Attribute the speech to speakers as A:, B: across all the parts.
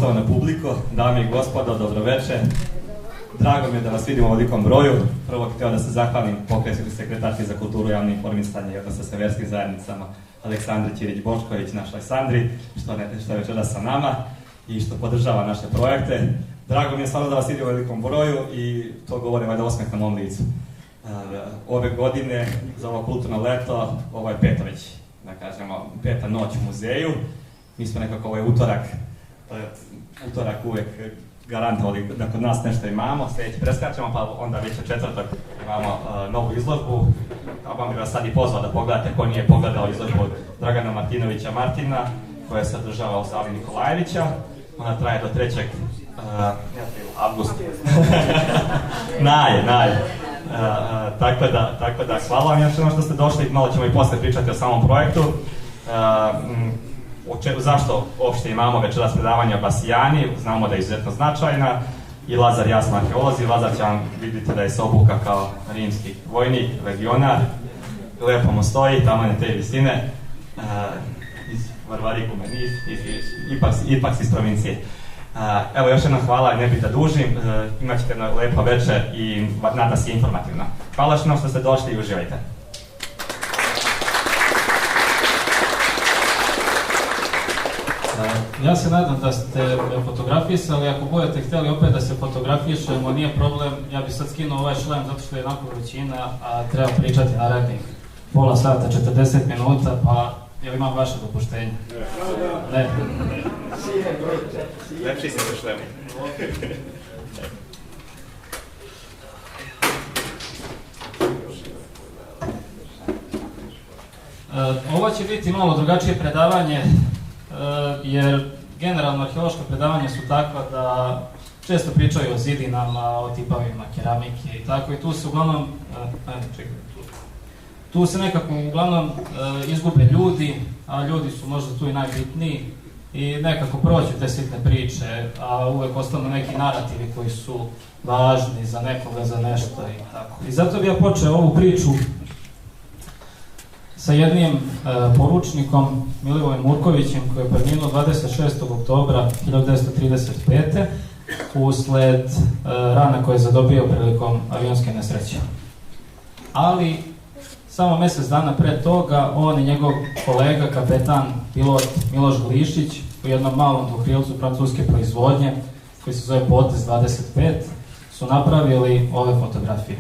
A: Poštovana publiko, dame i gospodo, dobroveče. Drago mi je da vas vidim u ovolikom broju. Prvo bih htio da se zahvalim pokretnoj sekretarki za kulturu, javno informisanje i odnose sa verskim zajednicama Aleksandri Ćirić-Bošković, našoj Sandri, što je večeras sa nama i što podržava naše projekte. Drago mi je stvarno da vas vidim u velikom broju i to govorim valjda osmeh na mom licu. Ove godine, za ovo kulturno leto, ovo je peta već, da kažemo, peta noć u muzeju. Mi smo nekako ovaj utorak uvek garantovali da kod nas nešto imamo, sljedeći preskačemo, pa onda već u četvrtak imamo novu izložbu. Vam bih vas sad i pozvao da pogledate ko nije pogledao izložbu Dragana Martinovića Martina, koja se održava u sali Nikolajevića. Ona traje do 3. avgusta. Tako da hvala vam još jednom što ste došli, malo ćemo i posle pričati o samom projektu. Zašto uopšte imamo večeras predavanje o Basijani, znamo da je izuzetno značajna, i Lazar jasno arheolozi. Lazar će vam vidjeti da je se obuka kao rimski vojnik, legionar, lepo mu stoji, tamo na te visine, iz Varvarikume, ipak iz provincije. Evo još jednom hvala, ne bih da dužim, imat ćete jedno lepo večer i nadam se informativno. Hvala što ste došli i uživajte.
B: Ja se nadam da ste fotografisali, ako budete htjeli opet da se fotografišemo, nije problem, ja bih sad skinuo ovaj šlem zato što je jednako vrućina, a treba pričati narednih pola sata, 40 minuta, pa jel imam vaše dopuštenje? Ne.
A: Lepši se sa šlemom.
B: Ovo će biti malo drugačije predavanje, jer generalno arheološka predavanja su takva da često pričaju o zidinama, o tipovima keramike i tako, i tu se uglavnom izgube ljudi, a ljudi su možda tu i najbitniji i nekako prođu te sitne priče, a uvek ostanu neki narativi koji su važni za nekoga, za nešto i tako. I zato bih ja počeo ovu priču sa jednim poručnikom, Milivojem Murkovićem, koji je preminuo 26. oktobra 1935. usled rana koje je zadobio prilikom avionske nesreće. Ali samo mjesec dana pre toga, on i njegov kolega, kapetan, pilot Miloš Glišić, u jednom malom dvokrilcu francuske proizvodnje, koji se zove Potez 25, su napravili ove fotografije.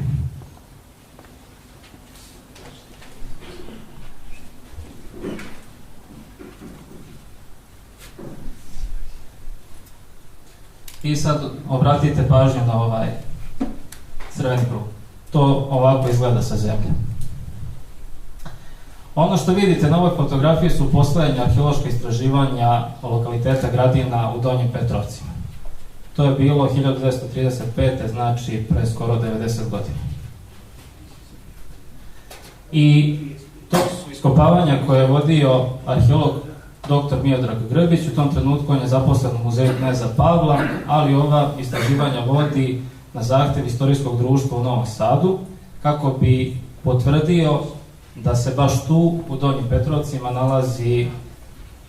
B: I sad obratite pažnju na ovaj crveni krug. To ovako izgleda sa zemlje. Ono što vidite na ovoj fotografiji su poslednja arheološka istraživanja lokaliteta Gradina u Donjim Petrovcima. To je bilo 1935. znači pre skoro 90 godina. I to su iskopavanja koje je vodio arheolog dr. Miodrag Grbić. U tom trenutku on je zaposlen u muzeju kneza Pavla, ali ova istraživanja vodi na zahtev Istorijskog društva u Novom Sadu, kako bi potvrdio da se baš tu u Donjim Petrovcima nalazi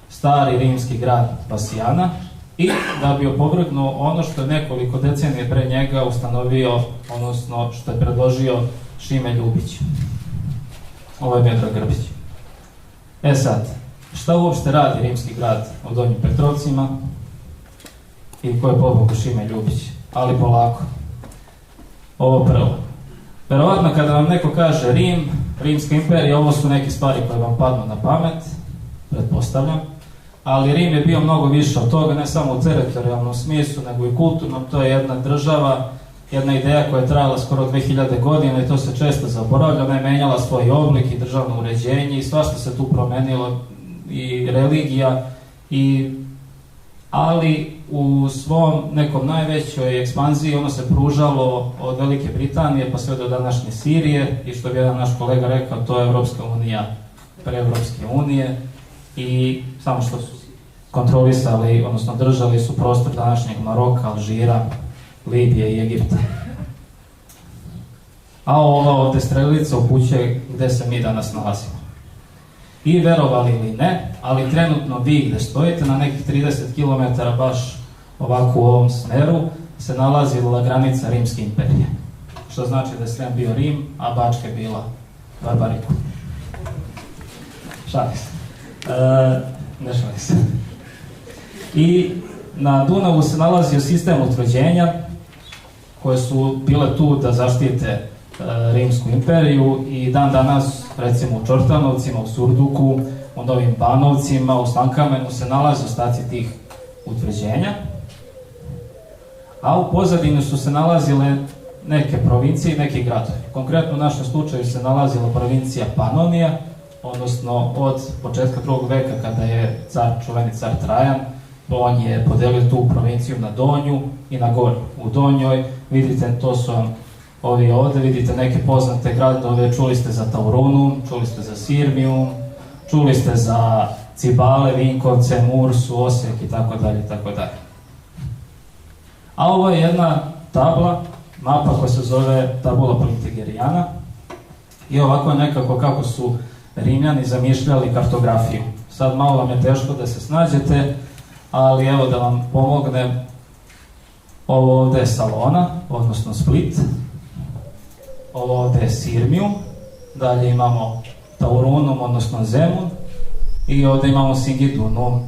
B: stari rimski grad Basijana i da bi opovrgnuo ono što je nekoliko decenije pre njega ustanovio, odnosno što je predložio Šime Ljubić. Ovo je Miodrag Grbić. Sad, šta uopšte radi rimski grad u Donjim Petrovcima i ko je pobogu Šime Ljubić? Ali polako. Ovo prvo. Verovatno kada vam neko kaže Rim, Rimska imperija, ovo su neke stvari koje vam padnu na pamet, pretpostavljam, ali Rim je bio mnogo više od toga, ne samo u teritorijalnom smislu, nego i kulturnom. To je jedna država, jedna ideja koja je trajala skoro 2000 godina i to se često zaboravlja. Ona je menjala svoj oblik i državno uređenje i svašta se tu promenilo, i religija, ali u svom nekom najvećoj ekspanziji ono se pružalo od Velike Britanije pa sve do današnje Sirije, i što bi jedan naš kolega rekao, to je Evropska unija pre Evropske unije, i samo što su kontrolisali, odnosno držali su prostor današnjeg Maroka, Alžira, Libije i Egipta. A ova ovde strelica upućuje gde se mi danas nalazimo. I verovali ili ne, ali trenutno vi gde stojite na nekih 30 km baš ovako u ovom smeru se nalazila granica Rimske imperije. Što znači da je Srem bio Rim, a Bačka je bila Barbarikum. Šalim se. Ne šalim se. I na Dunavu se nalazio sistem utvrđenja koje su bile tu da zaštite Rimsku imperiju i dan danas, recimo u Čortanovcima, u Surduku, u Novim Banovcima, u Slankamenu se nalaze ostaci tih utvrđenja. A u pozadini su se nalazile neke provincije i neki gradovi. Konkretno u našem slučaju se nalazila provincija Panonija, odnosno od početka 2. veka kada je čuveni car Trajan, on je podelio tu provinciju na Donju i na Gornju. U Donjoj, vidite, to su ovi ovde, vidite neke poznate gradove, čuli ste za Taurunum, čuli ste za Sirmium, čuli ste za Cibale, Vinkovce, Mursu, Osijek i tako dalje, i tako dalje. A ovo je jedna tabla, mapa koja se zove Tabula Printigeriana i ovako je nekako kako su Rimljani zamišljali kartografiju. Sad malo vam je teško da se snađete, ali evo da vam pomognem. Ovo ovde je Salona, odnosno Split. Ovo ovde je Sirmium. Dalje imamo Taurunum, odnosno Zemun. I ovde imamo Singidunum.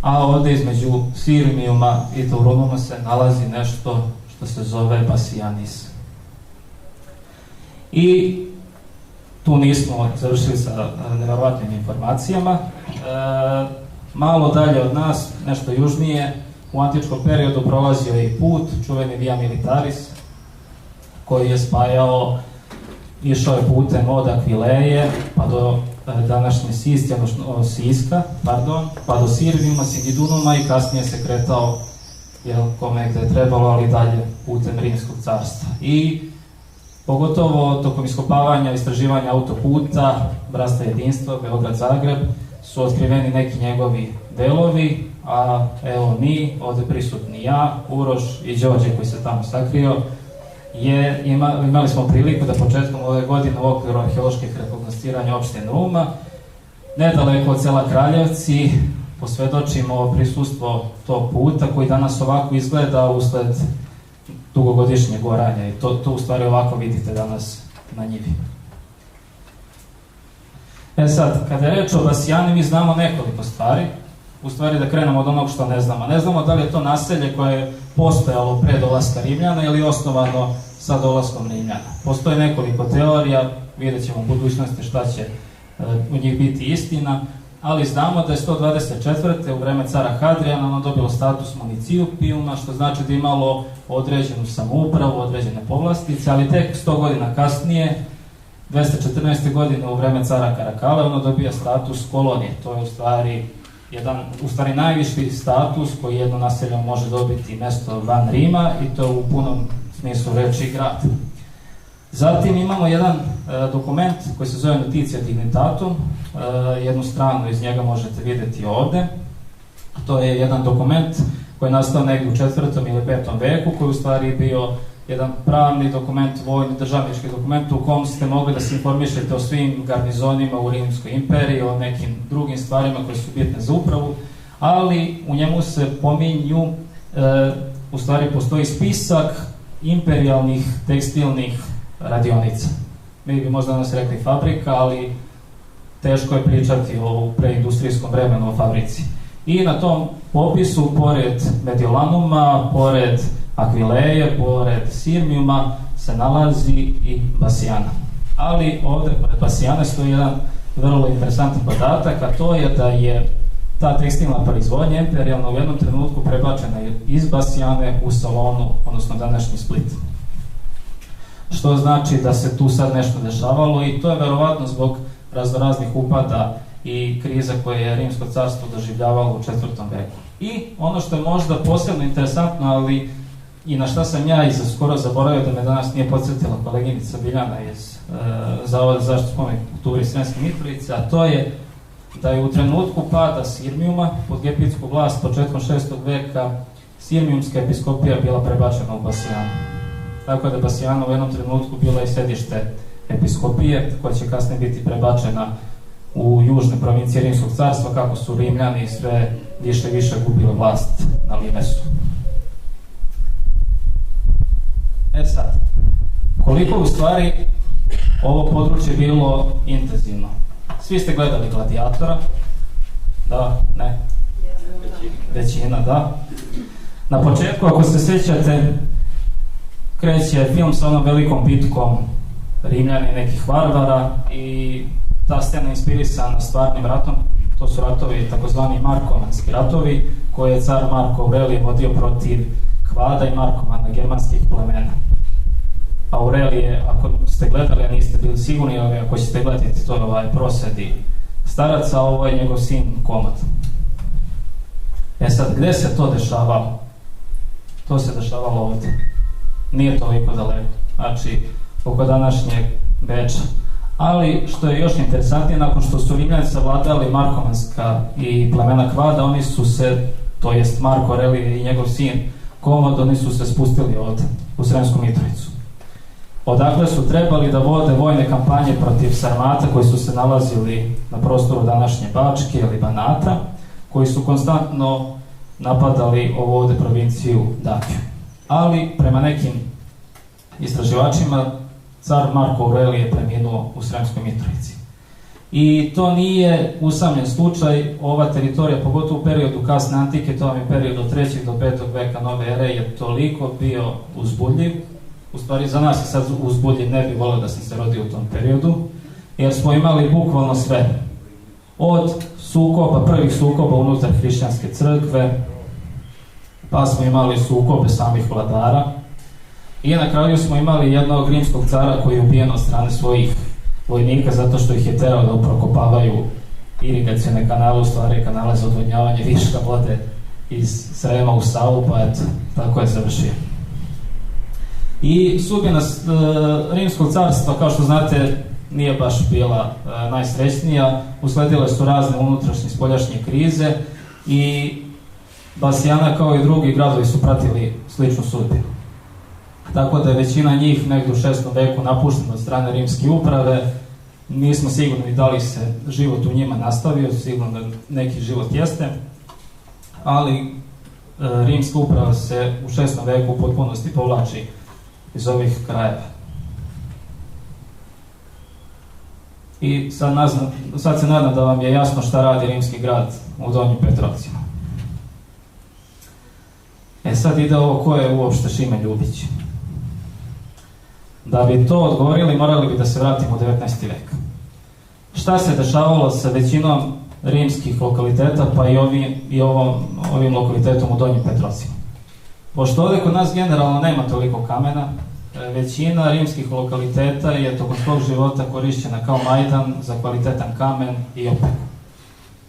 B: A ovde između Sirmiuma i Taurunuma se nalazi nešto što se zove Bassianis. I tu nismo završili sa nevjerovatnim informacijama. Malo dalje od nas, nešto južnije, u antičkom periodu prolazio je i put, čuveni Via Militaris, koji je spajao, išao je putem od Akvileje pa do današnje Siska, pa do Sirmiuma, Singidunuma i kasnije se kretao kome gde je trebalo, ali dalje putem Rimskog carstva. I pogotovo tokom iskopavanja, istraživanja autoputa, Brasta jedinstva, Beograd-Zagreb, su otkriveni neki njegovi delovi, a evo mi, ovde prisutni ja, Uroš i Đorđe koji se tamo sakrio, imali smo priliku da početkom ove godine u okviru arheoloških rekognosciranja opštine Ruma, nedaleko od sela Kraljevci, posvedočimo prisustvo tog puta koji danas ovako izgleda usled dugogodišnjeg oranja i to u stvari ovako vidite danas na njivi. Sad, kada je reč o Bassiani, mi znamo nekoliko stvari, u stvari da krenemo od onog što ne znamo. Ne znamo da li je to naselje koje je postojalo pre dolaska Rimljana ili osnovano sa dolaskom Rimljana. Postoje nekoliko teorija, vidjet ćemo u budućnosti šta će u njih biti istina, ali znamo da je 124. u vreme cara Hadrijana ono dobilo status municipiuma, što znači da je imalo određenu samoupravu, određene povlastice, ali tek 100 godina kasnije, 214. godine u vreme cara Karakale, ono dobija status kolonije. To je u stvari najviši status koji jedno naselje može dobiti mesto van Rima i to u punom smislu reči grad. Zatim imamo jedan dokument koji se zove Notitia Dignitatum, jednu stranu iz njega možete vidjeti ovde. To je jedan dokument koji je nastao negdje u 4. ili 5. veku, koji u stvari bio jedan pravni dokument, vojni, državnički dokument u kom ste mogli da se informišete o svim garnizonima u Rimskoj imperiji, o nekim drugim stvarima koje su bitne za upravu, ali u njemu se pominju, u stvari postoji spisak imperijalnih tekstilnih radionica. Mi bi možda danas rekli fabrika, ali teško je pričati o preindustrijskom vremenu o fabrici. I na tom popisu, pored Mediolanuma, pored Akvileje, pored Sirmiuma, se nalazi i Bassiana. Ali ovde, pored Bassiane, stoji jedan vrlo interesantan podatak, a to je da je ta tekstilna proizvodnja imperijalna u jednom trenutku prebačena iz Bassiane u Salonu, odnosno današnji Split. Što znači da se tu sad nešto dešavalo i to je verovatno zbog raznoraznih upada i kriza koje je Rimsko carstvo doživljavalo u 4. veku. I ono što je možda posebno interesantno, ali i na šta sam ja skoro zaboravio da me danas nije podsjetila koleginica Biljana iz Zavoda za zaštitu spomenika kulture Sremske Mitrovice, a to je da je u trenutku pada Sirmiuma pod gepitsku vlast početkom 6. veka Sirmiumska episkopija bila prebačena u Bassianu. Tako da je Bassiana u jednom trenutku bila i sedište episkopije, koja će kasnije biti prebačena u južne provincije Rimskog carstva, kako su Rimljani sve više i više gubili vlast na Limesu. koliko u stvari ovo područje bilo intenzivno. Svi ste gledali Gladiatora? Da, ne? Većina, da. Na početku, ako se sjećate, kreće film sa onom velikom bitkom Rimljana i nekih varvara i ta scena je inspirisana stvarnim ratom. To su ratovi, takozvani Markovanski ratovi, koje je car Marko Aurelije vodio protiv Hvada i Markovana, germanskih plemena. Aurelije, ako ste gledali, a niste bili sigurni, ako ćete gledati, to je prosedi staraca, ovo je njegov sin Komad. Sad, gde se to dešavalo? To se dešavalo ovdje. Nije toliko daleko, znači oko današnjeg Beča. Ali što je još interesantnije, nakon što su Rimljani savladali Markovanska i plemena Hvada, oni su se, to jest Marko Aurelije i njegov sin Komad, oni su se spustili ovdje u Sremsku Mitrovicu. Odakle su trebali da vode vojne kampanje protiv Sarmata koji su se nalazili na prostoru današnje Bačke ili Banata, koji su konstantno napadali ovu ovdje provinciju Dakiju. Ali prema nekim istraživačima car Marko Aurelije je preminuo u Sremskoj Mitrovici. I to nije usamljen slučaj, ova teritorija, pogotovo u periodu kasne antike, to vam je period od 3. do 5. veka nove ere, je toliko bio uzbudljiv. U stvari za nas je sad uzbudljiv, ne bih volio da sam se rodio u tom periodu, jer smo imali bukvalno sve. Od sukoba, prvih sukoba unutar hrišćanske crkve, pa smo imali sukobe samih vladara, i na kraju smo imali jednog rimskog cara koji je ubijen od strane svojih vojnika zato što ih je terao da prokopavaju irigacione kanale, u stvari kanale za odvodnjavanje viška vode iz Srema u Savu, pa eto, tako je završio. I sudbina Rimskog carstva, kao što znate, nije baš bila najsrećnija. Usledile su razne unutrašnje i spoljašnje krize i Basijana kao i drugi gradovi su pratili sličnu sudbinu. Tako da je većina njih negdje u 6. veku napuštena od strane rimske uprave. Nismo sigurni da li se život u njima nastavio, sigurno da neki život jeste, ali rimska uprava se u 6. veku u potpunosti povlači iz ovih krajeva. I sad se nadam da vam je jasno šta radi rimski grad u Donjim Petrovcima. Sad ide ovo, ko je uopšte Šime Ljubić. Da bi to odgovorili, morali bi da se vratimo u 19. vek. Šta se dešavalo sa većinom rimskih lokaliteta, pa i ovim lokalitetom u Donjim Petrovcima? Pošto ovdje kod nas generalno nema toliko kamena, većina rimskih lokaliteta je tokom svog života korišćena kao majdan za kvalitetan kamen i opeku.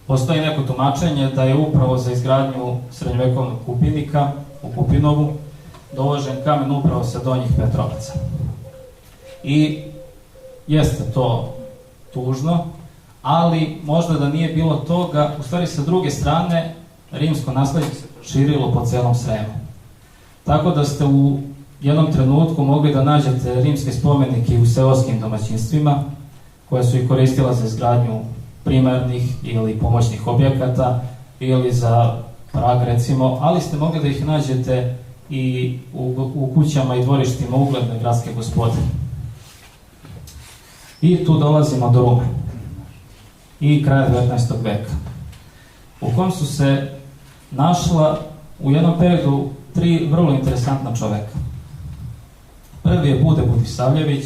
B: Postoji neko tumačenje da je upravo za izgradnju srednjovekovnog kupinika u Kupinovu dovožen kamen upravo sa Donjih Petrovaca. I jeste to tužno, ali možda da nije bilo toga, u stvari sa druge strane rimsko nasleđe se širilo po celom Sremu. Tako da ste u jednom trenutku mogli da nađete rimske spomenike u seoskim domaćinstvima, koja su ih koristila za izgradnju primarnih ili pomoćnih objekata ili za prag recimo, ali ste mogli da ih nađete i u kućama i dvorištima ugledne gradske gospode. I tu dolazimo do Rume i kraja 19. veka, u kom su se našla u jednom periodu 3 vrlo interesantna čoveka. Prvi je Bude Budisavljević.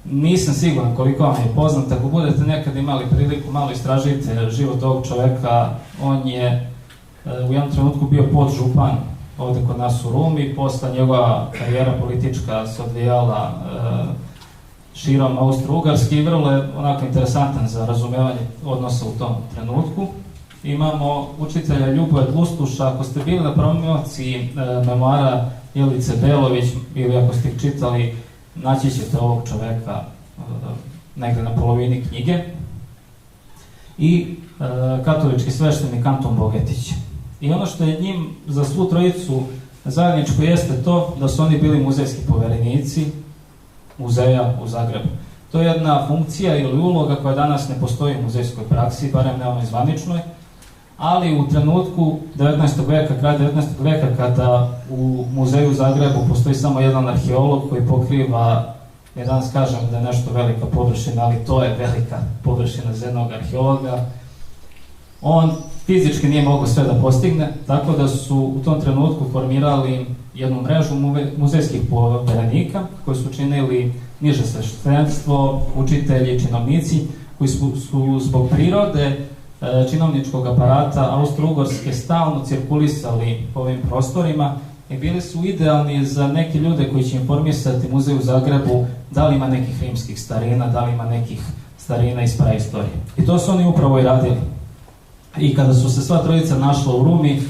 B: Nisam siguran koliko vam je poznat, ako budete nekad imali priliku, malo istražite život ovog čoveka. On je u jednom trenutku bio podžupan ovdje kod nas u Rumi, posle njegova karijera politička se odvijala širom Austro-Ugarske i vrlo je onako interesantan za razumevanje odnosa u tom trenutku. Imamo učitelja Ljuboja Tlustuša. Ako ste bili na promociji memoara Jelice Belović ili ako ste ih čitali, naći ćete ovog čoveka negde na polovini knjige. I katolički sveštenik Anton Bogetić. I ono što je njim za svu trojicu zajedničko jeste to da su oni bili muzejski poverenici muzeja u Zagrebu. To je jedna funkcija ili uloga koja danas ne postoji u muzejskoj praksi, barem ne onoj zvaničnoj, ali u trenutku 19. veka, kraj 19. veka, kada u muzeju u Zagrebu postoji samo jedan arheolog koji pokriva Mi danas kažemo da je nešto velika površina, ali to je velika površina za jednog arheologa. On fizički nije mogao sve da postigne, tako da su u tom trenutku formirali jednu mrežu muzejskih poverenika koji su činili niže sveštenstvo, učitelji, činovnici koji su zbog prirode činovničkog aparata Austro-Ugarske stalno cirkulisali po ovim prostorima i bili su idealni za neke ljude koji će informisati muzej u Zagrebu da li ima nekih rimskih starina, da li ima nekih starina iz praistorije. I to su oni upravo i radili. I kada su se sva trojica našla u Rumi,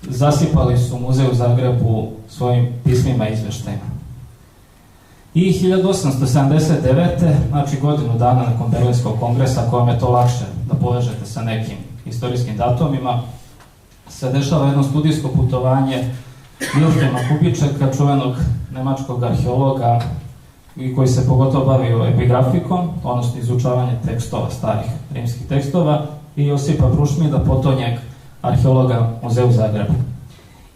B: zasipali su muzej u Zagrebu svojim pismima i izveštajima. I 1879. znači godinu dana nakon Berlinskog kongresa, kojom je to lakše da povežete sa nekim istorijskim datumima, se dešava jedno studijsko putovanje Wilhelma Kubičeka, čuvenog nemačkog arheologa i koji se pogotovo bavio epigrafikom, odnosno izučavanje tekstova, starih rimskih tekstova, i Josipa Brušmida, potonjeg arheologa muzeja u Zagrebu.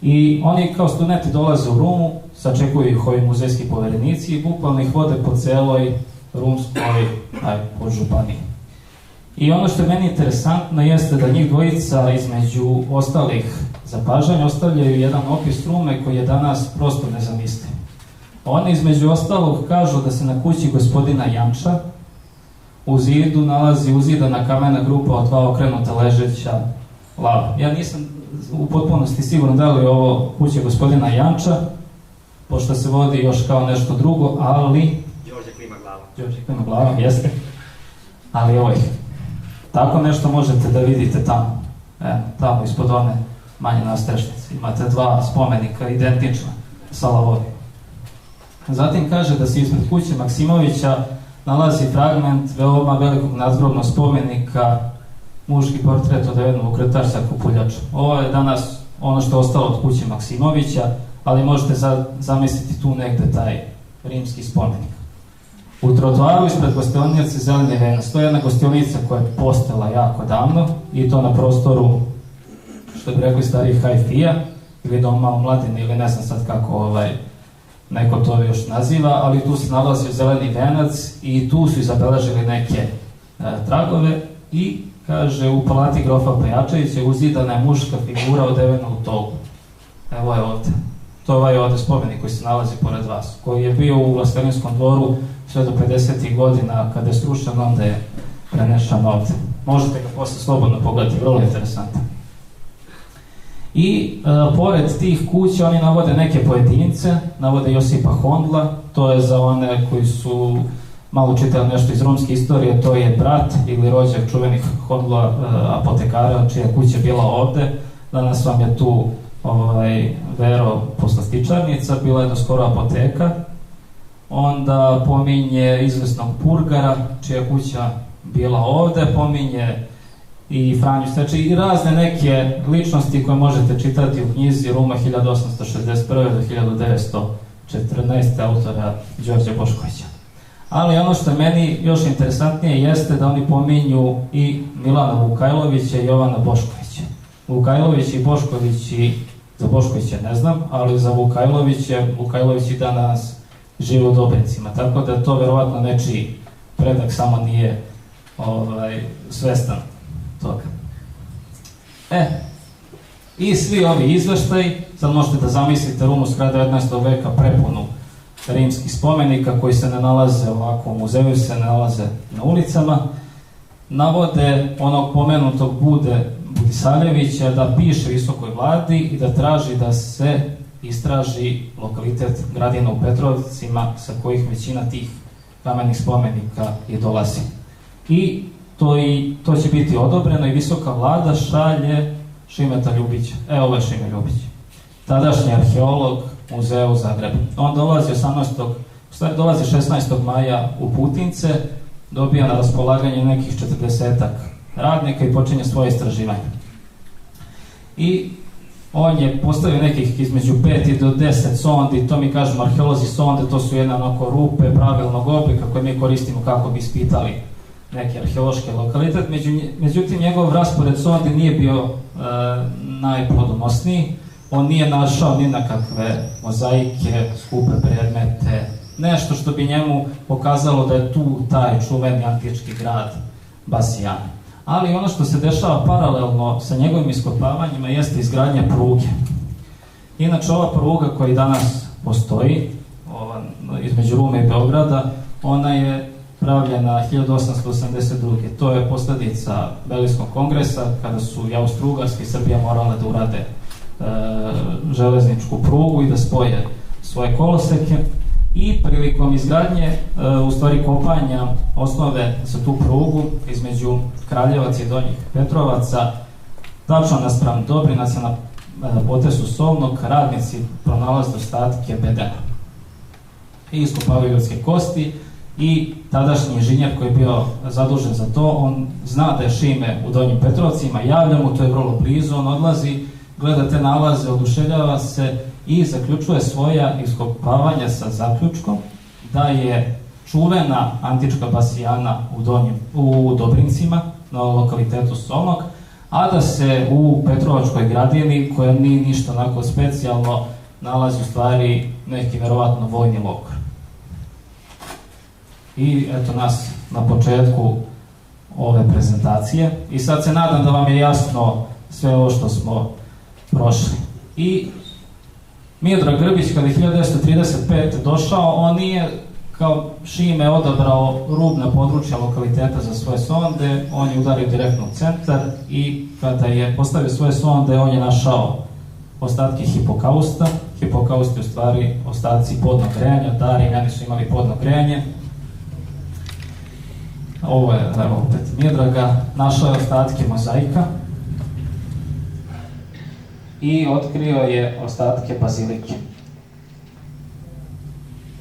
B: I oni kao studenti dolaze u Rumu, sačekuju ih ovi muzejski poverenici i bukvalno ih vode po celoj rumskoj podžupaniji. I ono što je meni interesantno jeste da njih dvojica između ostalih zapažanja ostavljaju jedan opis Rume koji je danas prosto nezamisliv. Oni između ostalog kažu da se na kući gospodina Janča u zidu nalazi uzidana kamena grupa od dva okrenuta ležeća lava. Ja nisam u potpunosti siguran da li je ovo kuća gospodina Janča, pošto se vodi još kao nešto drugo, ali...
A: Đorđe klima glava.
B: Đorđe klima glava, jeste. Ali ovo ih. Tako nešto možete da vidite tamo. Tamo ispod one manje nastrešnice. Imate dva spomenika identična sa lavom. Zatim kaže da se ispred kuće Maksimovića nalazi fragment veoma velikog nadgrobnog spomenika, muški portret od jednog ukretača Kupuljača. Ovo je danas ono što je ostalo od kuće Maksimovića, ali možete zamisliti tu negde taj rimski spomenik. U trotoaru ispred gostionice Zeleni venac, to je jedna gostionika koja je postojala jako davno i to na prostoru, što bi rekli starih Hajfija, ili doma omladine, ili ne znam sad kako neko to još naziva, ali tu se nalazi Zeleni venac i tu su zabeležili neke tragove i kaže u palati grofa Pejačevića uzidana je muška figura odevena u togu. Evo je ovde. To je ovde spomenik koji se nalazi pored vas, koji je bio u Vlastelinskom dvoru sve do 50. godina, kada je srušen, onda je prenešan ovde. Možete ga posle slobodno pogledati, vrlo interesantno. I pored tih kuća oni navode neke pojedince, navode Josipa Hondla, to je za one koji su malo čitali nešto iz rumske istorije, to je brat ili rođak čuvenih Hondla apotekara, čija kuća bila ovde. Danas vam je tu Vero poslastičarnica, bila je doskoro apoteka. Onda pominje izvesnog Purgara, čija kuća bila ovde, pominje i Franju Steče i razne neke ličnosti koje možete čitati u knjizi Ruma 1861. do 1914. autora Đorđa Boškovića. Ali ono što je meni još interesantnije jeste da oni pominju i Milana Vukajlovića i Jovana Boškovića. Vukajlović i Bošković, za Boškovića ne znam, ali za Vukajlović i danas žive u Dobrincima, tako da to verovatno nečiji predak samo nije svestan toga. I svi ovi izveštaji, sad možete da zamislite Rumu s kraja 19. veka prepunu rimskih spomenika koji se ne nalaze ovako u muzeju, se ne nalaze na ulicama, navode onog pomenutog Budisavljevića da piše visokoj vladi i da traži da se istraži lokalitet Gradina u Petrovcima sa kojih većina tih kamenih spomenika i dolazi. I to će biti odobreno i visoka vlada šalje Šimeta Ljubića. Ovo je Šime Ljubić, tadašnji arheolog muzeja u Zagrebu. On dolazi 16. maja u Putince, dobija na raspolaganje nekih 40-ak radnika i počinje svoje istraživanje. I on je postavio nekih između 5 i do 10 sondi, to mi kažemo arheolozi sonde, to su jedne onako rupe pravilnog oblika koje mi koristimo kako bi ispitali neki arheološki lokalitet. Međutim, njegov raspored sondi nije bio najplodonosniji. On nije našao ni na kakve mozaike, skupe predmete, nešto što bi njemu pokazalo da je tu taj čuveni antički grad Basijani. Ali ono što se dešava paralelno sa njegovim iskopavanjima jeste izgradnja pruge. Inače, ova pruga koja danas postoji, između Rume i Beograda, ona je pravljena 1882. To je posljedica Berlinskog kongresa, kada su i Austro-Ugarska i Srbija morale da urade železničku prugu i da spoje svoje koloseke. I prilikom izgradnje, u stvari kopanja osnove za tu prugu između Kraljevaca i Donjih Petrovaca, tačno naspram Dobrinaca na potesu Solnog, radnici pronalaze ostatke bedema i iskopavaju ljudske kosti. I tadašnji inženjer koji je bio zadužen za to, on zna da je Šime u Donjim Petrovcima, javlja mu, to je vrlo blizu, on odlazi, gleda te nalaze, oduševljava se i zaključuje svoja iskopavanja sa zaključkom da je čuvena antička Basijana u Dobrincima, na lokalitetu Solnog, a da se u Petrovačkoj gradini, koja nije ništa onako specijalno, nalazi u stvari neki verovatno vojni logor. I eto nas na početku ove prezentacije. I sad se nadam da vam je jasno sve ovo što smo prošli. I Miodrag Grbić, kada je 1935. došao, on nije kao Šime odabrao rubna područja lokaliteta za svoje sonde, on je udario direktno u centar i kada je postavio svoje sonde, on je našao ostatke hipokausta. Hipokaust je u stvari ostaci podnog grejanja, da, Rimljani su imali podno grejanje. Ovo je, evo, opet Miodraga, našao je ostatke mozaika i otkrio je ostatke bazilike.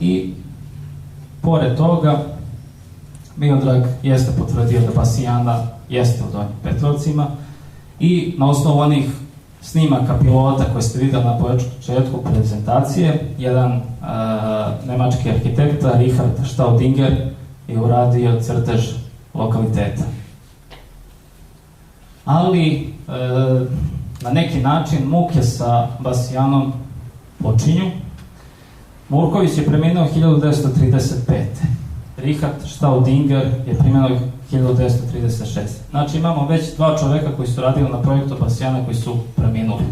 B: I pored toga, Miodrag jeste potvrdio da Basijana jeste u Donjim Petrovcima i na osnovu onih snimaka pilota koje ste vidjeli na početku prezentacije, jedan nemački arhitekta, Richard Staudinger, je uradio crtež lokaliteta. Ali na neki način muke sa Basijanom počinju. Murković je preminuo 1935. Richard Staudinger je preminuo 1936. Znači imamo već dva čoveka koji su radili na projektu Basijana koji su preminuli.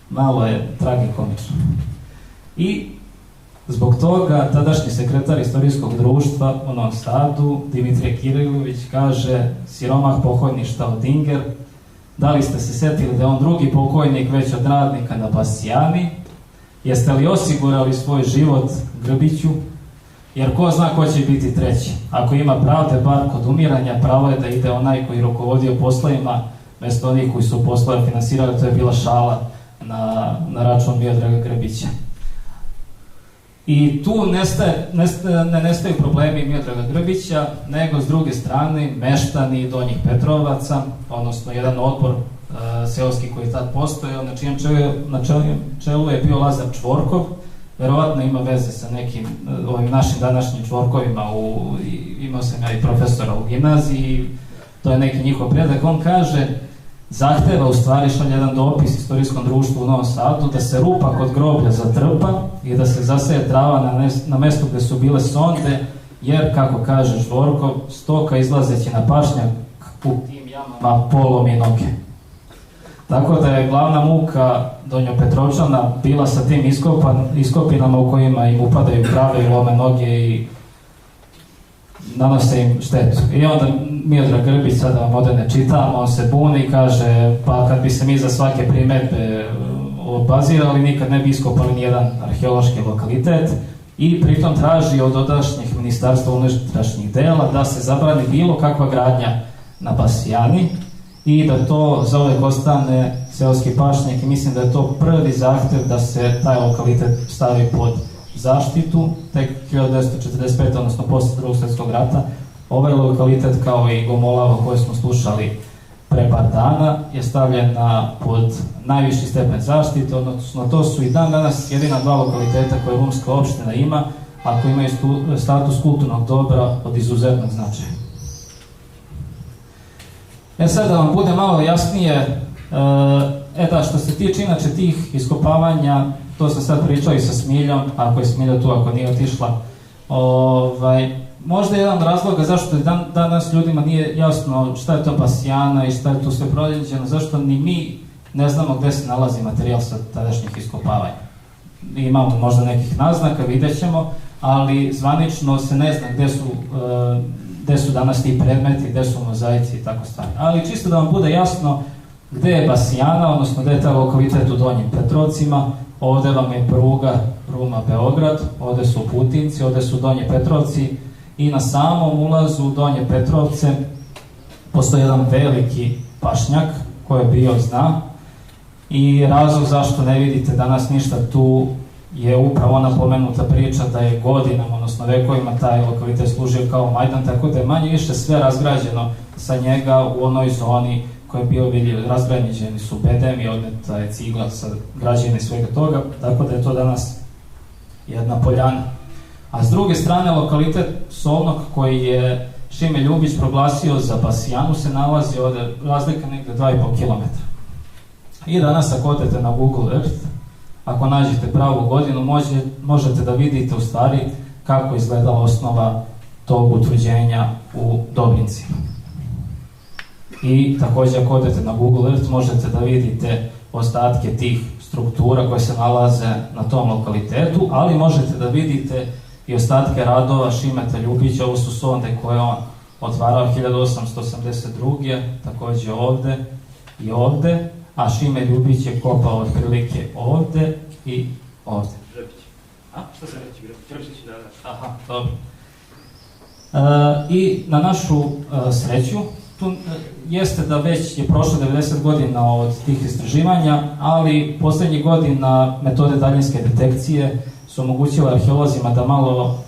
B: Malo je tragikomično. I zbog toga tadašnji sekretar Istorijskog društva u Novom Sadu, Dimitrije Kirilović, kaže: siromah pokojni Staudinger, da li ste se setili da je on drugi pokojnik već od radnika na Basijani? Jeste li osigurali svoj život Grbiću? Jer ko zna ko će biti treći. Ako ima pravde, bar kod umiranja, pravo je da ide onaj koji rukovodio poslovima, mjesto onih koji su poslove finansirali. To je bila šala na račun Miodraga Grbića. I tu ne nestaju problemi Miodraga Grbića, nego s druge strane meštani Donjih Petrovaca, odnosno jedan odbor seoski koji je tad postojao, na čijem čelu je bio Lazar Čvorkov, verovatno ima veze sa nekim ovim našim današnjim Čvorkovima, imao sam ja i profesora u gimnaziji, to je neki njihov predak. On kaže, zahteva, u stvari šalje jedan dopis Istorijskom društvu u Novom Sadu, da se rupa kod groblja zatrpa i da se zaseje trava na mestu gde su bile sonde, jer, kako kaže Čvorkov, stoka izlazeći na pašnjak u tim jamama polomi noge. Tako da je glavna muka Donjopetrovčana bila sa tim iskopinama u kojima im upadaju krave i lome noge i nanose im štetu. I onda Miodrag Grbić, sada vam ovdje ne čitam, on se buni i kaže, pa kad bi se mi za svake primedbe obazirali, nikad ne bi iskopali nijedan arheološki lokalitet, i pritom traži od odašnjih ministarstva unutrašnjih dela da se zabrani bilo kakva gradnja na Basijani i da to zauvek ostane seoski pašnjak, i mislim da je to prvi zahtev da se taj lokalitet stavi pod zaštitu. Tek 1945. odnosno posle Drugog svjetskog rata ovaj lokalitet, kao i Gomolava koje smo slušali pre par dana, je stavljen pod najviši stepen zaštite, odnosno to su i dan danas jedina dva lokaliteta koje Rumska opština ima, a koji imaju status kulturnog dobra od izuzetnog značaja. Sad da vam bude malo jasnije, da što se tiče inače tih iskopavanja to sam sad pričao i sa Smiljom, ako je Smilja tu, ako nije otišla. Možda jedan od razloga zašto je danas ljudima nije jasno šta je to Basijana i šta je tu sve pronađeno, zašto ni mi ne znamo gde se nalazi materijal sa tadašnjih iskopavanja. Imamo možda nekih naznaka, vidjet ćemo, ali zvanično se ne zna gde su danas ti predmeti, gde su mozaici i tako stvari. Ali čisto da vam bude jasno gde je Basijana, odnosno gde je taj lokalitet u Donjim Petrovcima. Ovde vam je pruga Ruma-Beograd, ovde su Putinci, ovde su Donji Petrovci i na samom ulazu u Donje Petrovce postoji jedan veliki pašnjak koji je bio zna i razlog zašto ne vidite danas ništa tu je upravo ona pomenuta priča da je godinama, odnosno vekovima taj lokalitet služio kao Majdan, tako da je manje više sve razgrađeno sa njega u onoj zoni koja je bio vidljiv, razgrađeni su bedemi, odneta je cigla sa građevine i svega toga, tako da je to danas jedna poljana. A s druge strane, lokalitet Solnog koji je Šime Ljubić proglasio za Basijanu se nalazi ovde razlika negde 2,5 km. I danas ako odete na Google Earth, ako nađete pravu godinu, možete da vidite u stvari kako izgledala osnova tog utvrđenja u Dobrincima. I takođe ako odete na Google Earth možete da vidite ostatke tih struktura koje se nalaze na tom lokalitetu, ali možete da vidite i ostatke radova Šimeta Ljubića. Ovo su sonde koje on otvarao 1882. takođe ovde i ovde, a Šime Ljubić je kopao otprilike ovde i ovde.
C: Grbić. A? Šta se reći Grbić? Da.
B: Aha, dobro. I na našu sreću, tu jeste da već je prošlo 90 godina od tih istraživanja, ali poslednjih godina metode daljinske detekcije su omogućile arheolozima da malo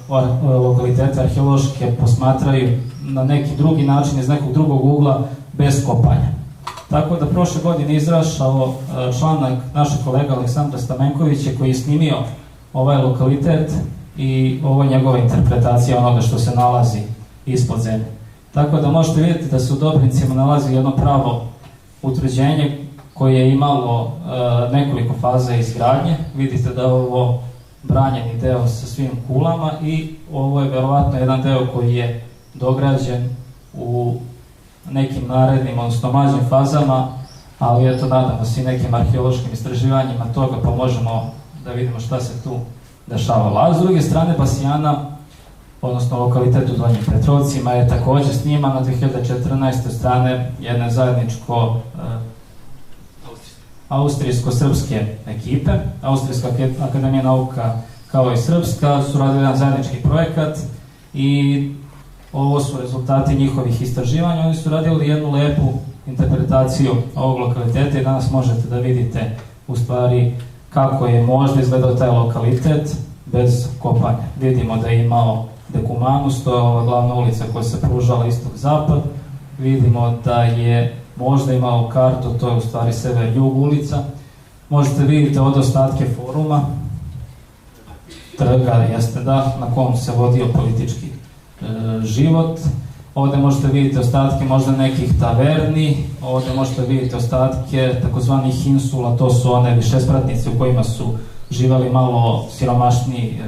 B: lokalitete arheološke posmatraju na neki drugi način, iz nekog drugog ugla, bez kopanja. Tako da prošle godine izrašao članak našeg kolega Aleksandra Stamenkovića koji je snimio ovaj lokalitet i ovo je njegova interpretacija onoga što se nalazi ispod zemlje. Tako da možete vidjeti da se u Dobrincima nalazi jedno pravo utvrđenje koje je imalo nekoliko faza izgradnje. Vidite da je ovo branjeni deo sa svim kulama i ovo je verovatno jedan deo koji je dograđen u nekim narednim, odnosno mlađim fazama, ali eto, nadamo se i nekim arheološkim istraživanjima toga, pa možemo da vidimo šta se tu dešavalo. A s druge strane, Basijana, odnosno lokalitet u Donjim Petrovcima, je takođe sniman na 2014. strane jedne zajedničko austrijsko-srpske ekipe. Austrijska akademija nauka kao i srpska su radili jedan zajednički projekat i ovo su rezultati njihovih istraživanja. Oni su radili jednu lepu interpretaciju ovog lokaliteta i danas možete da vidite u stvari kako je možda izgledao taj lokalitet bez kopanja. Vidimo da je imao Dekumanus, to je ova glavna ulica koja se pružala istok-zapad. Vidimo da je možda imao kartu, to je u stvari sever-jug ulica. Možete vidjeti ovde ostatke foruma, trga, jeste da, na kom se vodio politički život. Ovde možete vidjeti ostatke možda nekih taverni, ovde možete vidjeti ostatke takozvanih insula, to su one višespratnice u kojima su živali malo siromašniji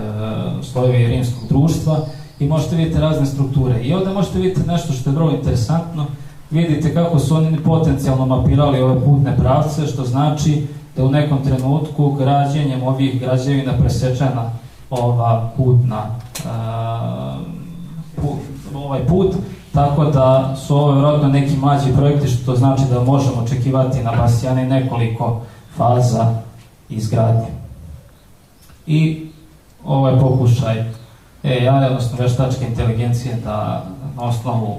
B: slojevi rimskog društva i možete vidjeti razne strukture. I ovde možete vidjeti nešto što je vrlo interesantno, vidite kako su oni potencijalno mapirali ove putne pravce, što znači da u nekom trenutku građenjem ovih građevina presečena ova putna ovaj put, tako da su ovo vjerojatno neki mlađi projekti, što znači da možemo očekivati na Basijani nekoliko faza izgradnje. I ovo je pokušaj AI, odnosno veštačke inteligencije, da na osnovu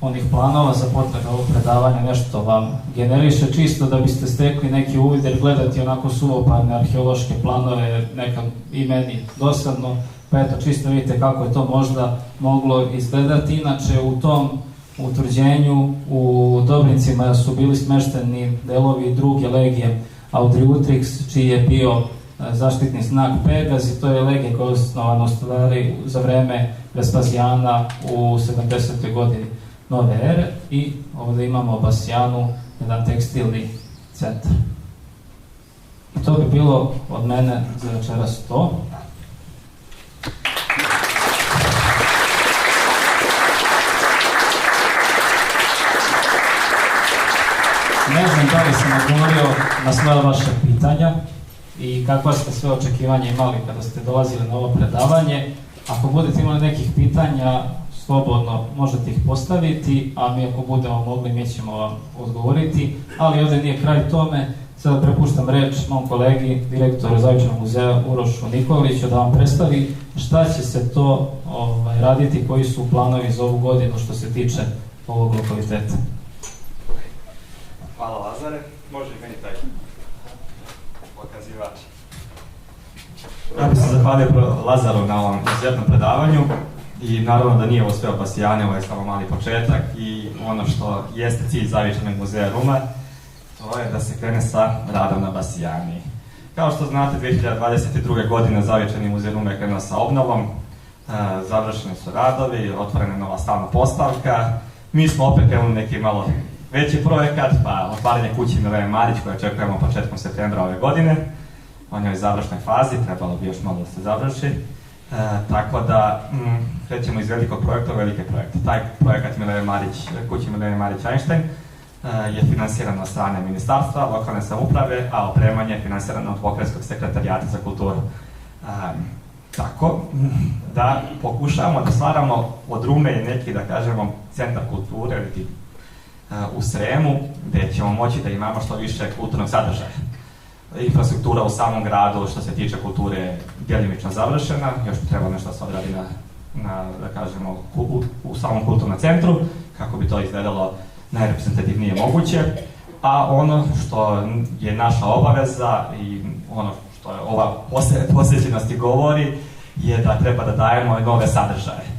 B: onih planova za potrebe ovog predavanja nešto vam generiše, čisto da biste stekli neki uvid, jer gledati onako suvoparne arheološke planove nekam i meni dosadno, pa eto, čisto vidite kako je to možda moglo izgledati. Inače, u tom utvrđenju u Dobrincima su bili smešteni delovi druge legije Audriutrix, čiji je bio zaštitni znak Pegaz, i to je legija koja je osnovana u stvari za vreme Vespazijana u 70. godini nove ere. I ovde imamo Basijanu, jedan tekstilni centar. I to bi bilo od mene za večeras to. Ne znam da li sam odgovorio na sva vaša pitanja i kakva ste sve očekivanja imali kada ste dolazili na ovo predavanje. Ako budete imali nekih pitanja, slobodno možete ih postaviti, a mi ako budemo mogli, mi ćemo vam odgovoriti. Ali ovdje nije kraj tome. Sada prepuštam reč mom kolegi, direktoru Zavičajnog muzeja Urošu Nikoliću, da vam predstavi šta će se to raditi, koji su planovi za ovu godinu što se tiče ovog lokaliteta.
A: Hvala Lazare, može i meni taj pokazivač. Ja bih se zahvalio Lazaru na ovom izuzetnom predavanju i naravno da nije ovo sve o Basijani, ovo je samo mali početak i ono što jeste cilj Zavičajnog muzeja Ruma, to je da se krene sa radom na Basijani. Kao što znate, 2022. godine Zavičajni muzej Ruma je krenuo sa obnovom, završeni su radovi, otvorena je nova stalna postavka, mi smo opet krenuli neki malo veći projekat, pa otvaranje kuće Milene Marić koje očekujemo početkom septembra ove godine. On je u završnoj fazi, trebalo bi još malo da se završi. Tako da krećemo iz velikog projekta u velike projekte. Taj projekat kuće Milene Marić-Einstein je finansiran od strane ministarstva, lokalne samouprave, a opremanje je finansirano od Pokrajinskog sekretarijata za kulturu. Tako da pokušavamo da stvaramo od Rume i neki, da kažemo, centar kulture u Sremu, gde ćemo moći da imamo što više kulturnog sadržaja. Infrastruktura u samom gradu što se tiče kulture je djelimično završena, još treba nešto da se odradi da kažemo, u samom kulturnom centru, kako bi to izgledalo najreprezentativnije moguće. A ono što je naša obaveza i ono što je ova posvećenost i govori je da treba da dajemo nove sadržaje.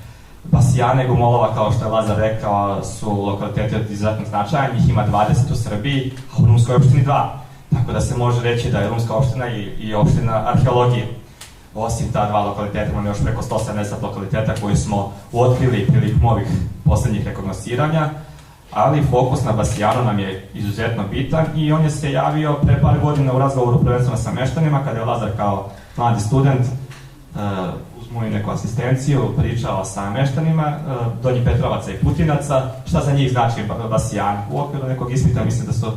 A: Basijane i Gumolova, kao što je Lazar rekao, su lokaliteti od izuzetnog značaja, njih ima 20 u Srbiji, a u Rumskoj opštini 2. Tako da se može reći da je Rumska opština i opština arheologije. Osim ta dva lokaliteta, imamo još preko 170 lokaliteta koji smo otkrili prilikom ovih poslednjih rekognosiranja, ali fokus na Basijanu nam je izuzetno bitan i on je se javio pre par godina u razgovoru prvenstveno sa meštanima, kada je Lazar kao mladi student uz moju neku asistenciju pričao sa meštanima Donjih Petrovaca i Putinaca, šta za njih znači Basijan. U okviru nekog ispita, mislim da su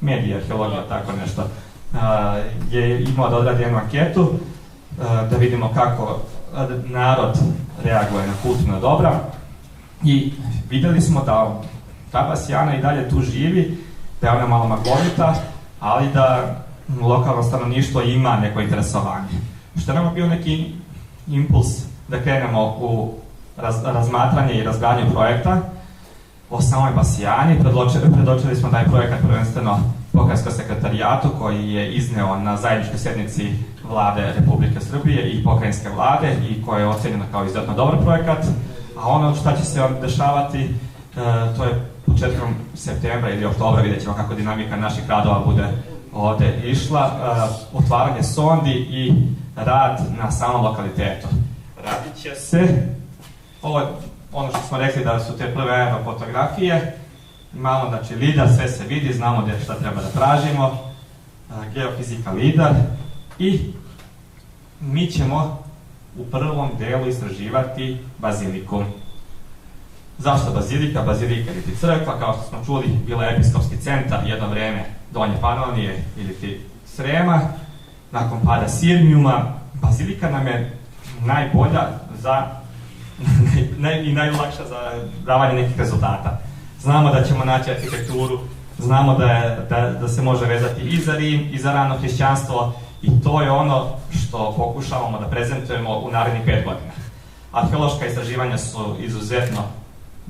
A: medije, arheologija, tako nešto, je imao da odradi jednu anketu, da vidimo kako narod reaguje na kulturna dobra i videli smo da ta Basijana i dalje tu živi, da je ona malo maglovita, ali da lokalno stanovništvo ima neko interesovanje. Što nam je bio neki impuls da krenemo u razmatranje i razgledanje projekta o samoj Basijani. Predočili smo da je projekat prvenstveno Pokrajinskom sekretarijatu koji je izneo na zajedničkoj sjednici Vlade Republike Srbije i Pokrajinske vlade i koje je ocenjeno kao izuzetno dobar projekat. A ono šta će se dešavati, to je početkom septembra ili oktobra, vidjet ćemo kako dinamika naših radova bude ovde išla, otvaranje sondi i rad na samom lokalitetu. Radit će se, ono što smo rekli da su te prve aerofotografije, imamo znači lidar, sve se vidi, znamo gdje šta treba da tražimo, geofizika lidar i mi ćemo u prvom delu istraživati baziliku. Zašto bazilika? Bazilika ili ti crkva, kao što smo čuli, bila je episkopski centar jedno vreme Donje Panonije ili ti Srema. Nakon pada Sirmijuma, bazilika nam je najbolja i najlakša za davanje nekih rezultata. Znamo da ćemo naći arhitekturu, znamo da se može vezati i za Rim i za rano hrišćanstvo i to je ono što pokušavamo da prezentujemo u narednih 5 godina. Arheološka istraživanja su izuzetno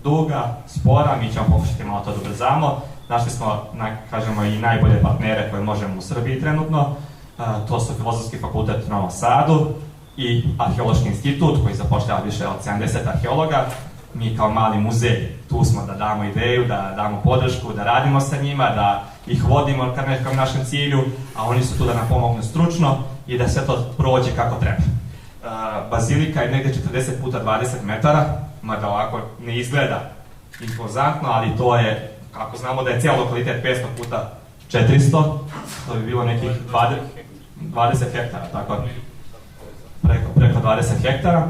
A: duga, spora, mi ćemo pokušati malo to da ubrzamo. Našli smo, kažemo, i najbolje partnere koje možemo u Srbiji trenutno. To su Filozofski fakultet u Novom Sadu i Arheološki institut koji zapošljava više od 70 arheologa. Mi kao mali muzej tu smo da damo ideju, da damo podršku, da radimo sa njima, da ih vodimo ka nekom našem cilju, a oni su tu da nam pomognu stručno i da sve to prođe kako treba. Bazilika je negde 40 puta 20 metara, mada ovako ne izgleda impozantno, ali to je, kako znamo da je cijel lokalitet 500 puta 400, to bi bilo nekih 20 hektara, tako, preko 20 hektara,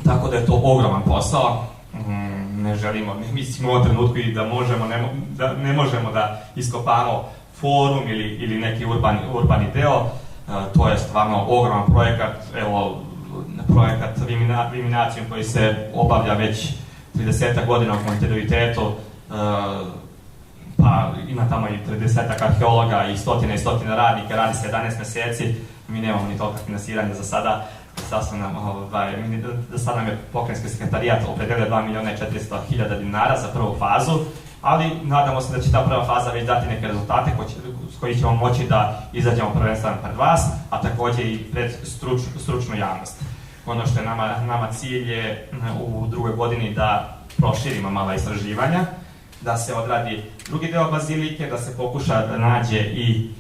A: tako da je to ogroman posao. Ne želimo, mi mislimo u ovom trenutku i da ne možemo da iskopamo forum ili neki urbani deo. To je stvarno ogroman projekat, evo, projekat Viminacijom koji se obavlja već 30 godina u kontinuitetu, pa ima tamo i 30 arheologa i stotine radnika, radi se 11 meseci, mi nemamo ni toliko finansiranja za sada. Sad nam je pokrajinski sekretarijat opredelio 2.400.000 dinara za prvu fazu, ali nadamo se da će ta prva faza već dati neke rezultate s koji ćemo moći da izađemo prvenstveno pred vas, a takođe i pred stručnu javnost. Ono što je nama cilj je u drugoj godini da proširimo mala istraživanja, da se odradi drugi deo bazilike, da se pokuša da nađe i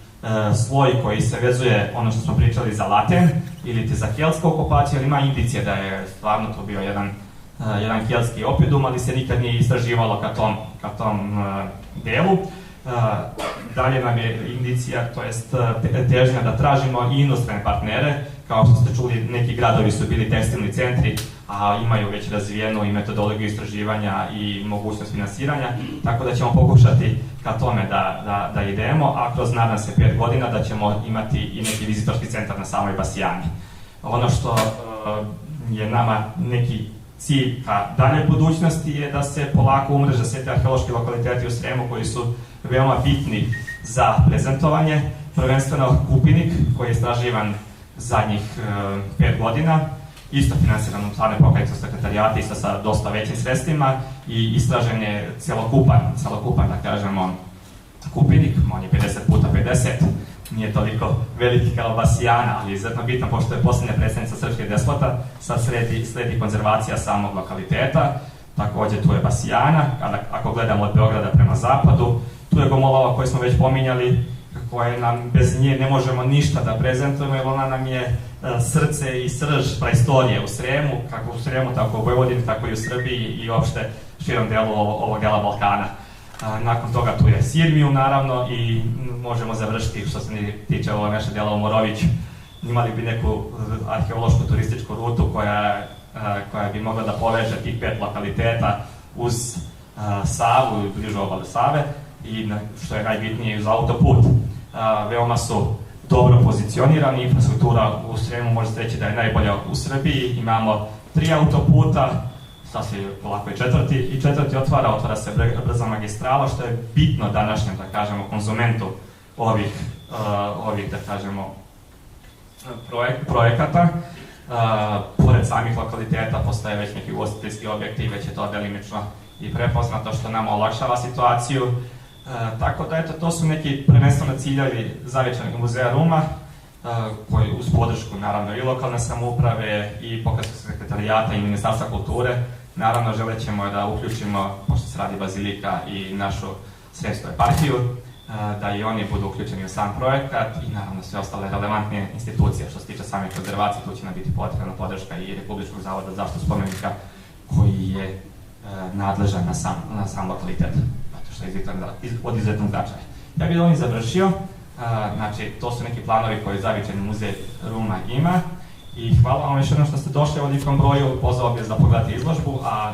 A: sloj koji se vezuje, ono što smo pričali, za laten ili za keltsku okupaciju, ali ima indicije da je stvarno to bio jedan keltski opidum, ali se nikad nije istraživalo ka tom delu. Dalje nam je indicija, to jest težnja da tražimo i inostrane partnere. Kao što ste čuli, neki gradovi su bili tekstilni centri, a imaju već razvijenu i metodologiju istraživanja i mogućnost finansiranja, tako da ćemo pokušati ka tome da idemo, a kroz, nadam se, 5 godina da ćemo imati i neki vizitorski centar na samoj Basijani. Ono što je nama neki cilj ka daljoj budućnosti je da se polako umreže sve te arheološki lokaliteti u Sremu koji su veoma bitni za prezentovanje, prvenstveno Kupinik koji je istraživan zadnjih 5 godina, isto finansiran od strane pokrajinskog sekretarijata, isto sa dosta većim sredstvima, i istražen je celokupan, da kažemo, Kupinik, on je 50 puta 50, nije toliko veliki kao Basijana, ali je izuzetno bitno, pošto je poslednja predstavnica srpskih despota, sad sledi konzervacija samog lokaliteta, takođe tu je Basijana, ako gledamo od Beograda prema zapadu, tu je Gomolova koju smo već pominjali, koje nam bez nje ne možemo ništa da prezentujemo, jer ona nam je srce i srž praistorije u Sremu, kako u Sremu, tako u Vojvodini, tako i u Srbiji i uopšte širom delu ovog dela Balkana. Nakon toga tu je Sirmijum, naravno, i možemo završiti, što se tiče ovo naše dela u Morović. Imali bi neku arheološku turističku rutu koja bi mogla da poveže tih 5 lokaliteta uz Savu i bližu obalu Save, i što je najbitnije uz autoput. Veoma su dobro pozicionirani, infrastruktura u Sremu može se reći da je najbolja u Srbiji, imamo 3 autoputa, sad se polako i četvrti otvara se brza magistrala, što je bitno današnjem, da kažemo, konzumentu ovih da kažemo, projekata. Pored samih lokaliteta postoje već neki ugostiteljski objekti i već je to delimično i prepoznato, što nam olakšava situaciju. Tako da, eto, to su neki prvenstveno ciljevi Zavičajnog muzeja Ruma, koji uz podršku, naravno, i lokalne samouprave i pokrajinskog sekretarijata i Ministarstva kulture, naravno, želećemo da uključimo, pošto se radi bazilika, i našu sremsku eparhiju, da i oni budu uključeni u sam projekat, i naravno sve ostale relevantne institucije. Što se tiče same konzervacije, tu će nam biti potrebna podrška i Republičkog zavoda za zaštitu spomenika, koji je nadležan na sam lokalitet, što je od izuzetnog značaja. Ja bih ovim završio, znači to su neki planovi koje Zavičajni muzej Ruma ima, i hvala vam još jednom što ste došli u ovolikom broju, pozvao bih da pogledate izložbu, a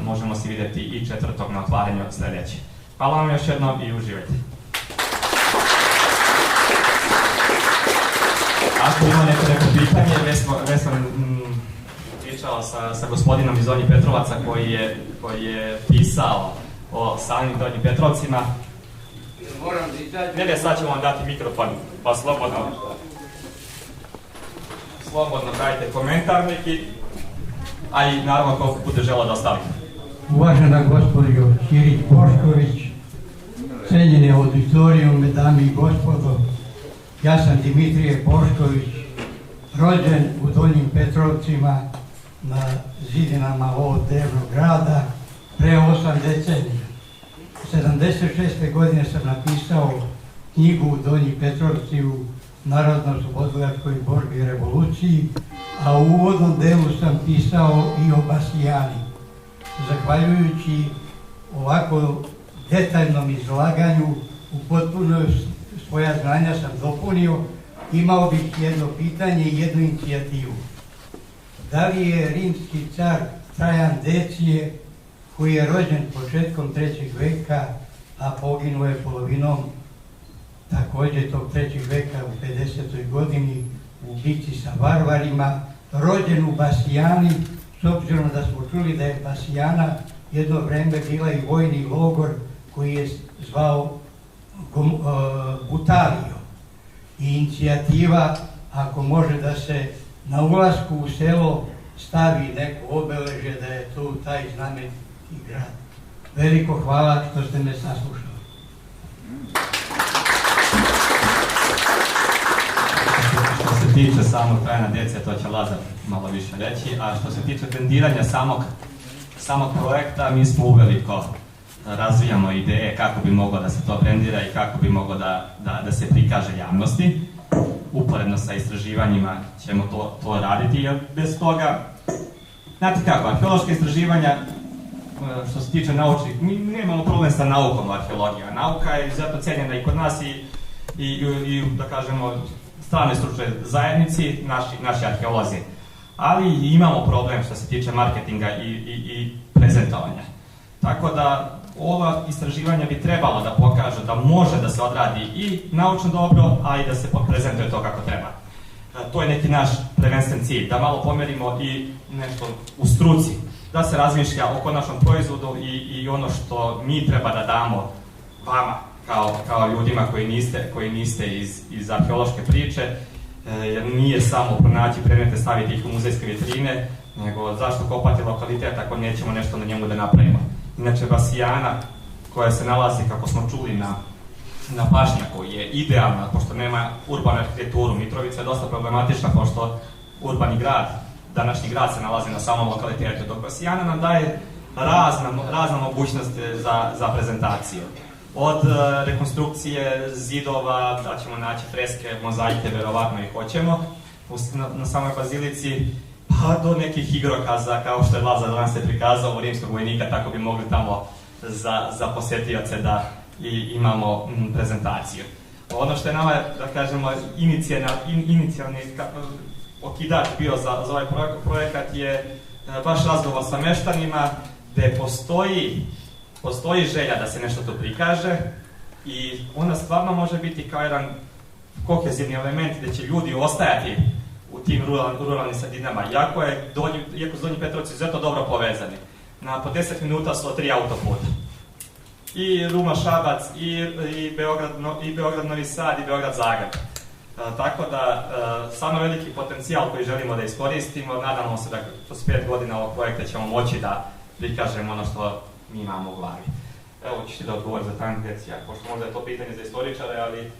A: možemo se vidjeti i 4. na otvaranju sledeće. Hvala vam još jednom i uživajte. Ako ima neko pitanje, već sam pričao sa gospodinom iz Donjih Petrovaca koji je pisao o samim Donjim Petrovcima. Ne, sad ćemo vam dati mikrofon, pa slobodno dajte komentar neki, a i naravno koliko bude želeo da ostavite.
D: Uvažena gospođo Ćirić-Bošković, cenjene auditorijume, dame i gospodo, ja sam Dimitrije Bošković, rođen u Donjim Petrovcima na zidinama ovog drevnog grada pre 8 decenija. 76. godine sam napisao knjigu Donji Petrovci u Narodno-oslobodilačkoj borbi i revoluciji, a u uvodnom delu sam pisao i o Basijani. Zahvaljujući ovako detaljnom izlaganju upotpunio svoja znanja sam dopunio, imao bih jedno pitanje i jednu inicijativu. Da li je rimski car Trajan Decije, koji je rođen početkom 3. veka, a poginuo je polovinom također tog 3. veka u 50. godini u bici sa varvarima, rođen u Basijani, s obzirom da smo čuli da je Basijana jedno vreme bila i vojni logor koji je zvao Gutalio. I inicijativa, ako može da se na ulasku u selo stavi neko obeležje da je tu taj znameniti grad. Veliko hvala što ste me saslušali.
A: Što se tiče samog Trajana Decije, to će Lazar malo više reći, a što se tiče brendiranja samog projekta, mi smo uveliko razvijamo ideje kako bi moglo da se to brendira i kako bi moglo da se prikaže javnosti. Uporedno sa istraživanjima ćemo to raditi, jer bez toga, znate kako, arheološka istraživanja, što se tiče naučnih, mi nemamo problem sa naukom arheologija. Nauka je izuzetno cijenjena i kod nas i da kažemo, stranoj stručnoj zajednici, naši arheolozi. Ali imamo problem što se tiče marketinga i prezentovanja. Tako da ova istraživanja bi trebalo da pokažu da može da se odradi i naučno dobro, a i da se prezentuje to kako treba. To je neki naš prvenstven cilj, da malo pomerimo i nešto u struci, da se razmišlja o konačnom proizvodu i ono što mi treba da damo vama kao ljudima koji niste iz arheološke priče, jer nije samo pronaći predmete, staviti ih u muzejske vitrine, nego zašto kopati lokalitet ako nećemo nešto na njemu da napravimo. Inače, Basijana, koja se nalazi, kako smo čuli, na pašnjaku, je idealna, pošto nema urbanu arhitekturu. Mitrovica je dosta problematična, pošto urbani grad, današnji grad se nalazi na samom lokalitetu, dok Basijana nam daje razna mogućnosti za prezentaciju. Od rekonstrukcije zidova, da ćemo naći freske, mozaike, verovatno i hoćemo, na samoj bazilici, pa do nekih igrokaza, kao što je Lazar danas se prikazao, rimskog vojnika, tako bi mogli tamo za posjetioce da imamo prezentaciju. Ono što je nama, da kažemo, inicijalni okidač bio za ovaj projekat je baš razgovor sa meštanima, gde postoji želja da se nešto tu prikaže i ona stvarno može biti kao jedan kohezivni element gde će ljudi ostajati u tim ruralnim sredinama, iako su Donji Petrovci izuzetno dobro povezani. Po 10 minuta su 3 autoputa. I Ruma-Šabac, i Beograd-Novi Sad, i Beograd-Zagreb. Tako da, stvarno veliki potencijal koji želimo da iskoristimo, nadamo se da kroz 5 godina ovog projekta ćemo moći da prikažemo ono što mi imamo u glavi. Evo, ćeš ti da odgovori za Trajan Decija, pošto možda je to pitanje za istoričare, ali...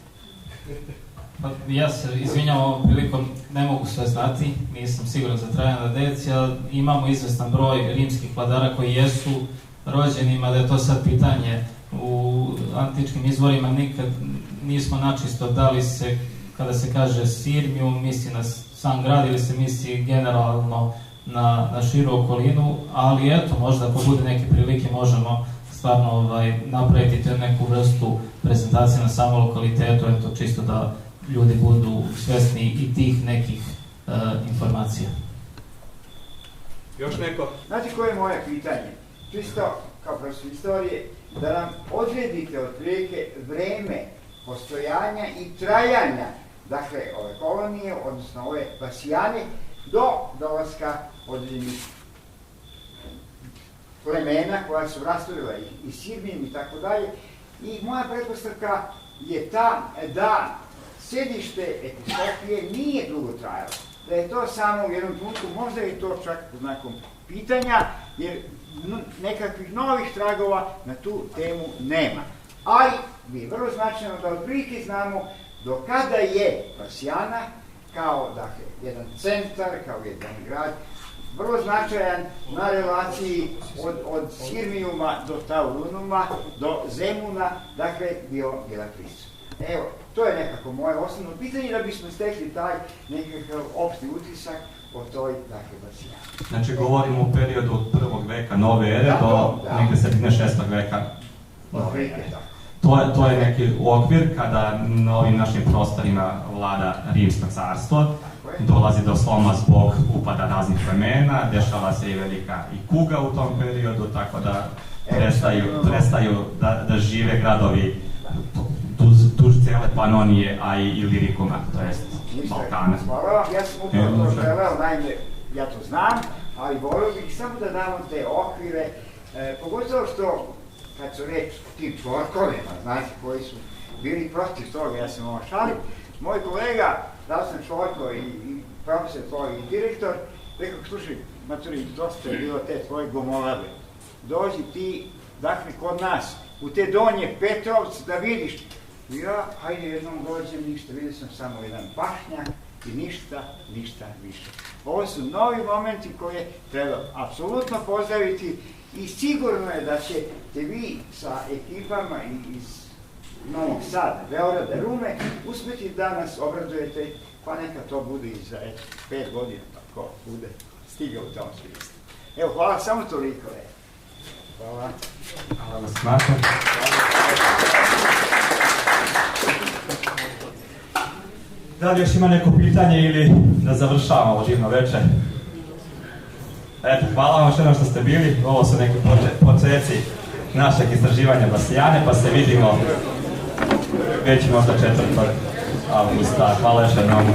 B: Ja se izvinjam ovom prilikom, ne mogu sve znati, nisam siguran za Trajana Decija, imamo izvestan broj rimskih vladara koji jesu rođeni, mada je to sad pitanje u antičkim izvorima, nikad nismo načisto da li se, kada se kaže Sirmium, misli na sam grad ili se misli generalno na širu okolinu, ali eto, možda ako bude neke prilike možemo stvarno napraviti te neku vrstu prezentacije na samom lokalitetu, eto, čisto da ljudi budu svesni i tih nekih informacija.
A: Još neko?
E: Znate koje je moje pitanje? Čisto kao profesor istorije, da nam odredite otprilike vreme postojanja i trajanja, dakle, ove kolonije, odnosno ove Basijane, do dolaska određenih plemena koja su rasturila i Sirmium i tako dalje. I moja pretpostavka je ta da sedište episkopije nije dugo trajalo, da je to samo u jednom trenutku, možda je to čak znakom pitanja, jer nekakvih novih tragova na tu temu nema. Ali bi vrlo značajno da otprilike znamo do kada je Basijana kao, dakle, jedan centar, kao jedan grad, vrlo značajan na relaciji od Sirmijuma do Taurunuma, do Zemuna, dakle, bila prisutna. Evo, to je nekako moje osnovno pitanje, da bismo stekli taj nekakav opšti utisak o toj, dakle, Basijani.
A: Znači, govorimo o periodu od 1. veka nove ere do negde sredine 6. veka. To je neki okvir kada na ovim našim prostorima vlada Rimsko carstvo, dolazi do sloma zbog upada raznih plemena, dešava se i velika i kuga u tom periodu, tako da prestaju da žive gradovi duž cijele Panonije, a i Ilirikuma, to jest Balkana.
E: Hvala vam, ja sam upravo to želeo, naime, ja to znam, ali volio bih samo da damo te okvire, pogotovo što, kad su reč tim čvorkovima, znate, koji su bili protiv toga, ja sam ovo šalim, moj kolega, Radoslav Čvorko i profesor tvoj i direktor, rekao, slušaj, maturi, dosta je bilo te tvoje gomolave, dođi ti, dakle, kod nas, u te Donje Petrovce, da vidiš. Ja, hajde jednom dođem, ništa, vidio sam samo jedan pašnjak i ništa više. Ovo su novi momenti koje treba apsolutno pozdraviti i sigurno je da ćete vi sa ekipama iz Novog Sada, Beograda, Rume, uspjeti da nas obradujete, pa neka to bude i za 5 godina, tako bude stigao u tom smislu. Evo, hvala, samo toliko. Hvala.
A: Hvala vas, Marko. Da li još ima neko pitanje ili da završavamo ovo divno večer? Eto, hvala vam što jednom što ste bili. Ovo su neki počeci našeg istraživanja Basijane, pa se vidimo već možda 4. avgusta. Hvala još jednom.